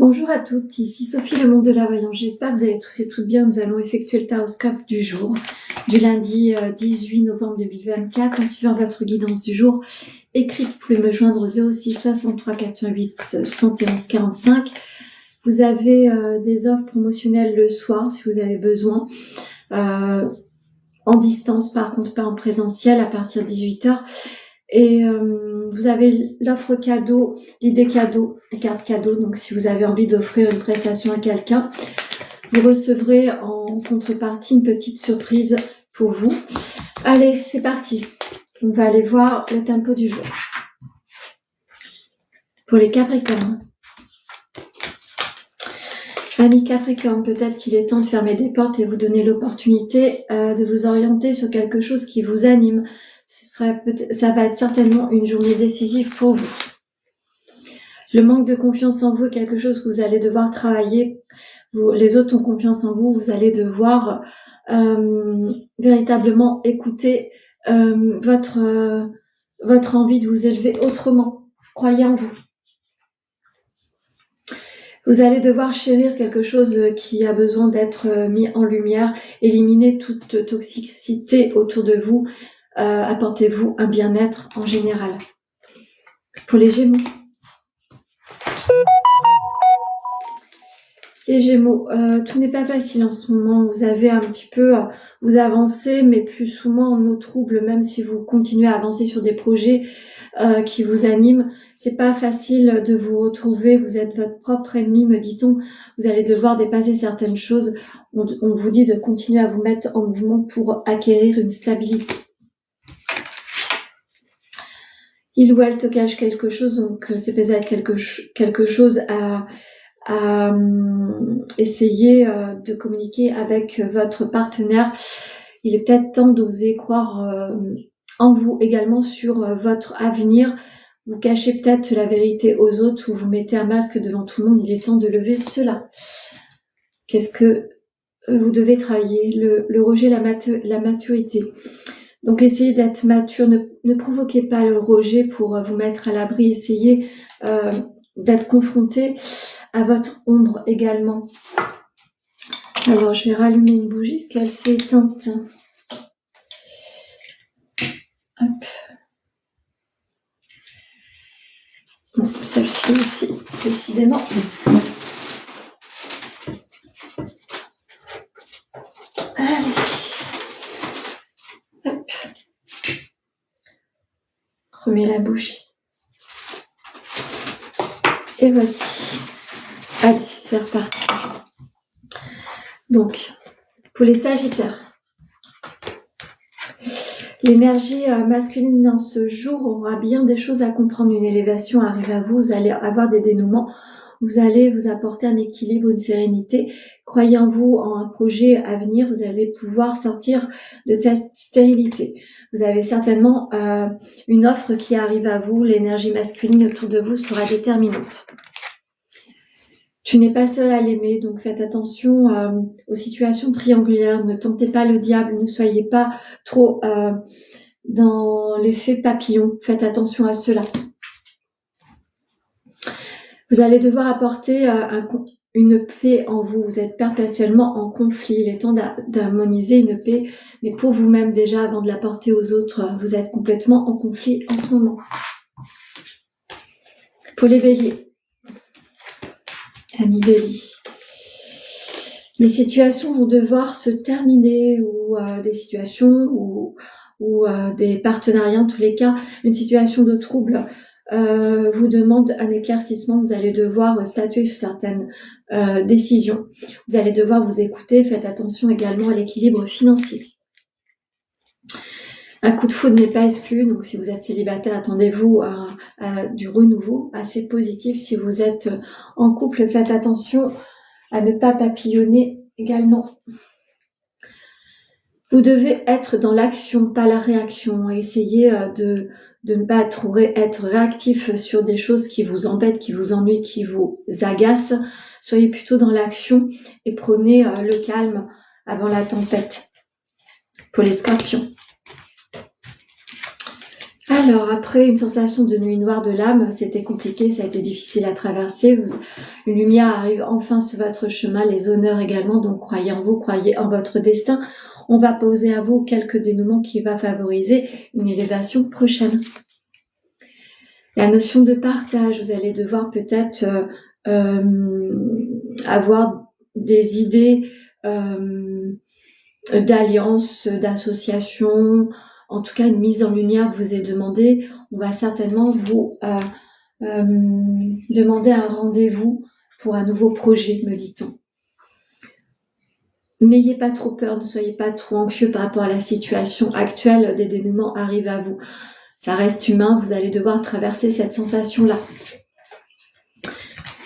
Bonjour à toutes, ici Sophie Le Monde de la Voyance. J'espère que vous allez tous et toutes bien. Nous allons effectuer le taroscope du jour, du lundi 18 novembre 2024, en suivant votre guidance du jour. Écrite, vous pouvez me joindre au 06 63 88 71 45. Vous avez des offres promotionnelles le soir si vous avez besoin. En distance, par contre, pas en présentiel, à partir de 18h. Et vous avez l'offre cadeau, l'idée cadeau, la carte cadeau. Donc, si vous avez envie d'offrir une prestation à quelqu'un, vous recevrez en contrepartie une petite surprise pour vous. Allez, c'est parti. On va aller voir le tempo du jour. Pour les Capricornes. Amis Capricorne, peut-être qu'il est temps de fermer des portes et vous donner l'opportunité de vous orienter sur quelque chose qui vous anime. Ça va être certainement une journée décisive pour vous. Le manque de confiance en vous est quelque chose que vous allez devoir travailler. Les autres ont confiance en vous, vous allez devoir véritablement écouter votre envie de vous élever autrement. Croyez en vous. Vous allez devoir chérir quelque chose qui a besoin d'être mis en lumière, éliminer toute toxicité autour de vous, apportez-vous un bien-être en général. Pour les Gémeaux. Les Gémeaux, tout n'est pas facile en ce moment. Vous avez un petit peu, vous avancez, mais plus souvent en eau trouble, même si vous continuez à avancer sur des projets qui vous animent. C'est pas facile de vous retrouver. Vous êtes votre propre ennemi, me dit-on. Vous allez devoir dépasser certaines choses. On vous dit de continuer à vous mettre en mouvement pour acquérir une stabilité. Il ou elle te cache quelque chose, donc c'est peut-être quelque chose à essayer de communiquer avec votre partenaire. Il est peut-être temps d'oser croire en vous également sur votre avenir. Vous cachez peut-être la vérité aux autres ou vous mettez un masque devant tout le monde. Il est temps de lever cela. Qu'est-ce que vous devez travailler? Le rejet, la maturité. Donc, essayez d'être mature. Ne provoquez pas le rejet pour vous mettre à l'abri. Essayez d'être confronté à votre ombre également. Alors, je vais rallumer une bougie parce qu'elle s'est éteinte. Hop. Bon, celle-ci aussi, décidément. Allez. Hop. Remets la bougie. Et voici. Allez, c'est reparti. Donc, pour les Sagittaires, l'énergie masculine dans ce jour aura bien des choses à comprendre. Une élévation arrive à vous, vous allez avoir des dénouements, vous allez vous apporter un équilibre, une sérénité. Croyez en vous, en un projet à venir, vous allez pouvoir sortir de cette stérilité. Vous avez certainement une offre qui arrive à vous, l'énergie masculine autour de vous sera déterminante. Tu n'es pas seul à l'aimer, donc faites attention aux situations triangulaires. Ne tentez pas le diable, ne soyez pas trop dans l'effet papillon. Faites attention à cela. Vous allez devoir apporter une paix en vous. Vous êtes perpétuellement en conflit. Il est temps d'harmoniser une paix, mais pour vous-même déjà, avant de l'apporter aux autres. Vous êtes complètement en conflit en ce moment. Pour les Béliers. Amis Bélier. Les situations vont devoir se terminer ou des situations ou des partenariats, en tous les cas, une situation de trouble vous demande un éclaircissement. Vous allez devoir statuer sur certaines décisions. Vous allez devoir vous écouter. Faites attention également à l'équilibre financier. Un coup de foudre n'est pas exclu, donc si vous êtes célibataire, attendez-vous à du renouveau assez positif. Si vous êtes en couple, faites attention à ne pas papillonner également. Vous devez être dans l'action, pas la réaction. Essayez de ne pas être réactif sur des choses qui vous embêtent, qui vous ennuient, qui vous agacent. Soyez plutôt dans l'action et prenez le calme avant la tempête. Pour les Scorpions. Alors, après une sensation de nuit noire de l'âme, c'était compliqué, ça a été difficile à traverser. Une lumière arrive enfin sur votre chemin, les honneurs également, donc croyez en vous, croyez en votre destin. On va poser à vous quelques dénouements qui va favoriser une élévation prochaine. La notion de partage, vous allez devoir peut-être avoir des idées d'alliance, d'association, en tout cas une mise en lumière vous est demandée. On va certainement vous demander un rendez-vous pour un nouveau projet, me dit-on. N'ayez pas trop peur, ne soyez pas trop anxieux par rapport à la situation actuelle, des dénouements arrivent à vous. Ça reste humain, vous allez devoir traverser cette sensation-là.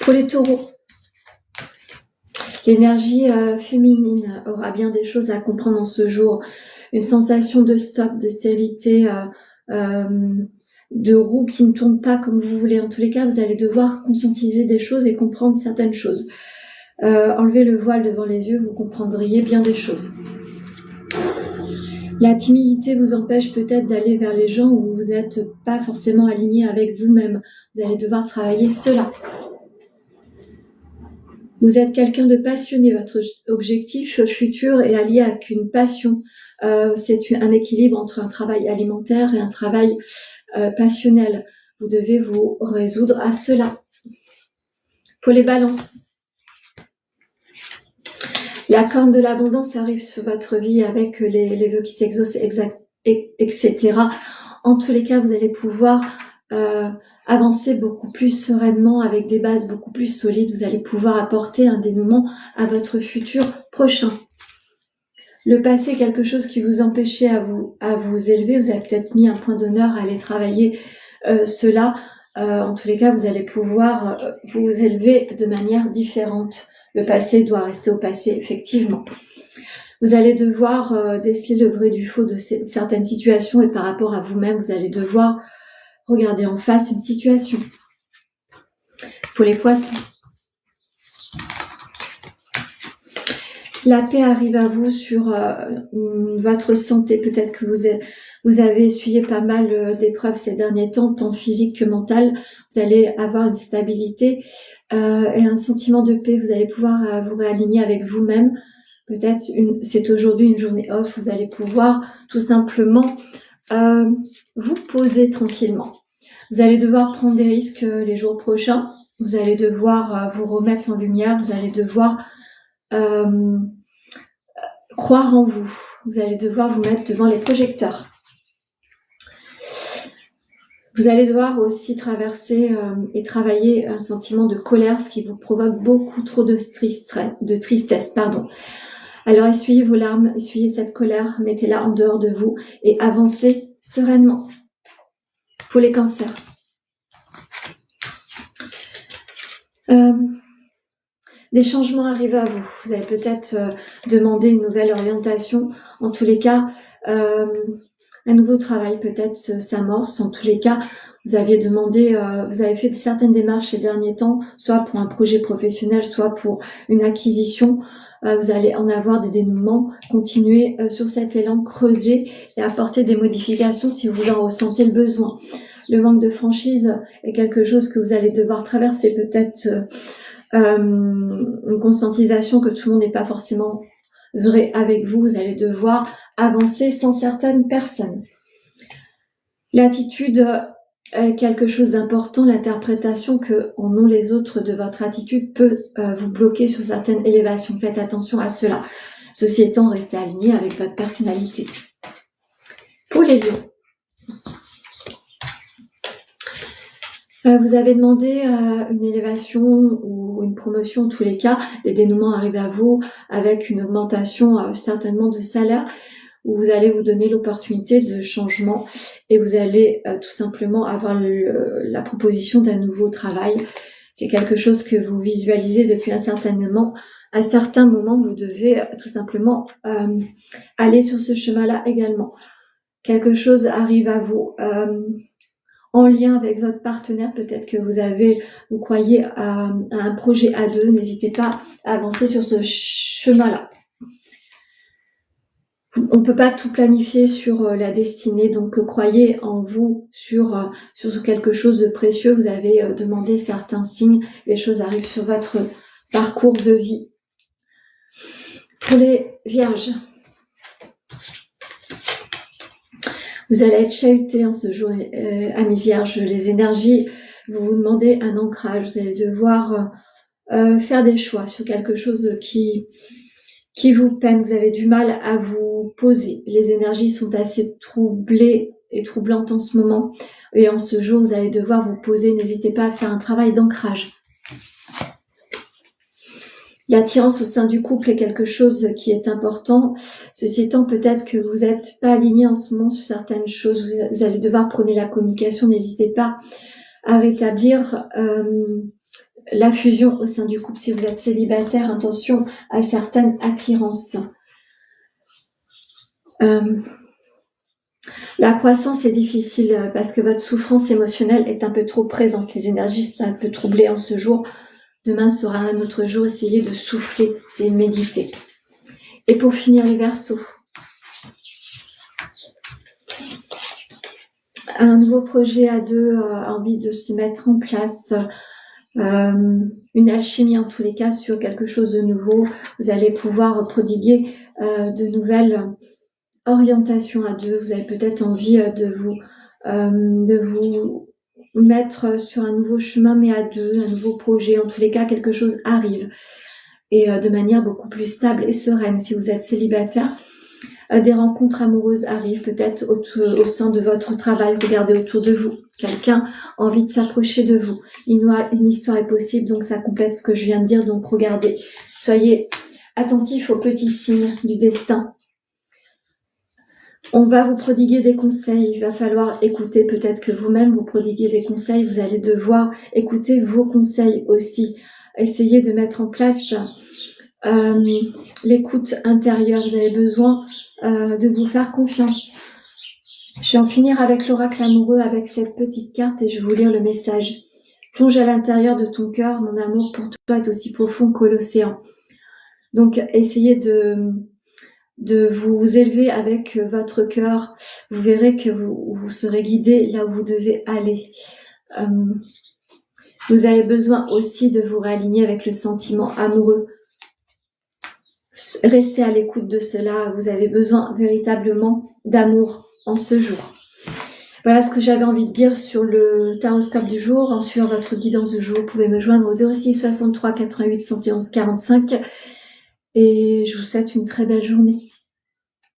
Pour les taureaux, l'énergie féminine aura bien des choses à comprendre en ce jour. Une sensation de stop, de stérilité, de roue qui ne tourne pas comme vous voulez. En tous les cas, vous allez devoir conscientiser des choses et comprendre certaines choses. Enlevez le voile devant les yeux, vous comprendriez bien des choses. La timidité vous empêche peut-être d'aller vers les gens où vous n'êtes pas forcément aligné avec vous-même. Vous allez devoir travailler cela. Vous êtes quelqu'un de passionné. Votre objectif futur est allié avec une passion. C'est un équilibre entre un travail alimentaire et un travail passionnel. Vous devez vous résoudre à cela. Pour les balances, la corne de l'abondance arrive sur votre vie avec les vœux qui s'exaucent, etc. En tous les cas, vous allez pouvoir avancer beaucoup plus sereinement avec des bases beaucoup plus solides. Vous allez pouvoir apporter un dénouement à votre futur prochain. Le passé, quelque chose qui vous empêchait à vous élever, vous avez peut-être mis un point d'honneur à aller travailler cela. En tous les cas, vous allez pouvoir vous élever de manière différente. Le passé doit rester au passé, effectivement. Vous allez devoir déceler le vrai du faux de certaines situations et par rapport à vous-même, vous allez devoir regarder en face une situation. Pour les poissons, la paix arrive à vous sur votre santé. Peut-être que vous avez essuyé pas mal d'épreuves ces derniers temps, tant physiques que mentales. Vous allez avoir une stabilité et un sentiment de paix. Vous allez pouvoir vous réaligner avec vous-même. Peut-être c'est aujourd'hui une journée off. Vous allez pouvoir tout simplement vous poser tranquillement. Vous allez devoir prendre des risques les jours prochains. Vous allez devoir vous remettre en lumière. Vous allez devoir croire en vous. Vous allez devoir vous mettre devant les projecteurs. Vous allez devoir aussi traverser et travailler un sentiment de colère, ce qui vous provoque beaucoup trop de tristesse. Alors essuyez vos larmes, essuyez cette colère, mettez-la en dehors de vous et avancez sereinement. Pour les cancers. Des changements arrivent à vous. Vous allez peut-être demander une nouvelle orientation. En tous les cas, un nouveau travail peut-être s'amorce. En tous les cas, vous avez fait certaines démarches ces derniers temps, soit pour un projet professionnel, soit pour une acquisition. Vous allez en avoir des dénouements. Continuez sur cet élan, creusez et apportez des modifications si vous en ressentez le besoin. Le manque de franchise est quelque chose que vous allez devoir traverser, peut-être une conscientisation que tout le monde n'est pas forcément vrai avec vous. Vous allez devoir avancer sans certaines personnes. L'attitude est quelque chose d'important. L'interprétation que en ont les autres de votre attitude peut vous bloquer sur certaines élévations. Faites attention à cela. Ceci étant, restez aligné avec votre personnalité. Pour les lions, vous avez demandé une élévation ou une promotion, en tous les cas, des dénouements arrivent à vous avec une augmentation certainement de salaire, où vous allez vous donner l'opportunité de changement et vous allez tout simplement avoir la proposition d'un nouveau travail. C'est quelque chose que vous visualisez depuis un certain moment. À certains moments, vous devez tout simplement aller sur ce chemin-là également. Quelque chose arrive à vous. En lien avec votre partenaire, peut-être que vous croyez à un projet à deux, n'hésitez pas à avancer sur ce chemin-là. On peut pas tout planifier sur la destinée, donc croyez en vous sur quelque chose de précieux. Vous avez demandé certains signes, les choses arrivent sur votre parcours de vie. Pour les vierges, vous allez être chahuté en ce jour, amis vierges. Les énergies, vous demandez un ancrage. Vous allez devoir faire des choix sur quelque chose qui vous peine. Vous avez du mal à vous poser. Les énergies sont assez troublées et troublantes en ce moment. Et en ce jour, vous allez devoir vous poser. N'hésitez pas à faire un travail d'ancrage. L'attirance au sein du couple est quelque chose qui est important. Ceci étant, peut-être que vous n'êtes pas aligné en ce moment sur certaines choses. Vous allez devoir prôner la communication. N'hésitez pas à rétablir la fusion au sein du couple. Si vous êtes célibataire, attention à certaines attirances. La croissance est difficile parce que votre souffrance émotionnelle est un peu trop présente. Les énergies sont un peu troublées en ce jour. Demain sera un autre jour. Essayez de souffler, essayez de méditer. Et pour finir, les Verseaux. Un nouveau projet à deux, envie de se mettre en place. Une alchimie en tous les cas sur quelque chose de nouveau. Vous allez pouvoir prodiguer de nouvelles orientations à deux. Vous avez peut-être envie de vous mettre sur un nouveau chemin, mais à deux, un nouveau projet. En tous les cas, quelque chose arrive et de manière beaucoup plus stable et sereine. Si vous êtes célibataire, des rencontres amoureuses arrivent peut-être au sein de votre travail. Regardez autour de vous. Quelqu'un a envie de s'approcher de vous. Une histoire est possible, donc ça complète ce que je viens de dire. Donc regardez, soyez attentifs aux petits signes du destin. On va vous prodiguer des conseils. Il va falloir écouter. Peut-être que vous-même vous prodiguez des conseils. Vous allez devoir écouter vos conseils aussi. Essayez de mettre en place l'écoute intérieure. Vous avez besoin de vous faire confiance. Je vais en finir avec l'oracle amoureux, avec cette petite carte, et je vais vous lire le message. Plonge à l'intérieur de ton cœur, mon amour pour toi est aussi profond que l'océan. Donc, essayez de vous élever avec votre cœur. Vous verrez que vous serez guidé là où vous devez aller. Vous avez besoin aussi de vous réaligner avec le sentiment amoureux. Restez à l'écoute de cela. Vous avez besoin véritablement d'amour en ce jour. Voilà ce que j'avais envie de dire sur le taroscope du jour. En suivant votre guidance du jour, vous pouvez me joindre au 06 63 88 111 45. Et je vous souhaite une très belle journée.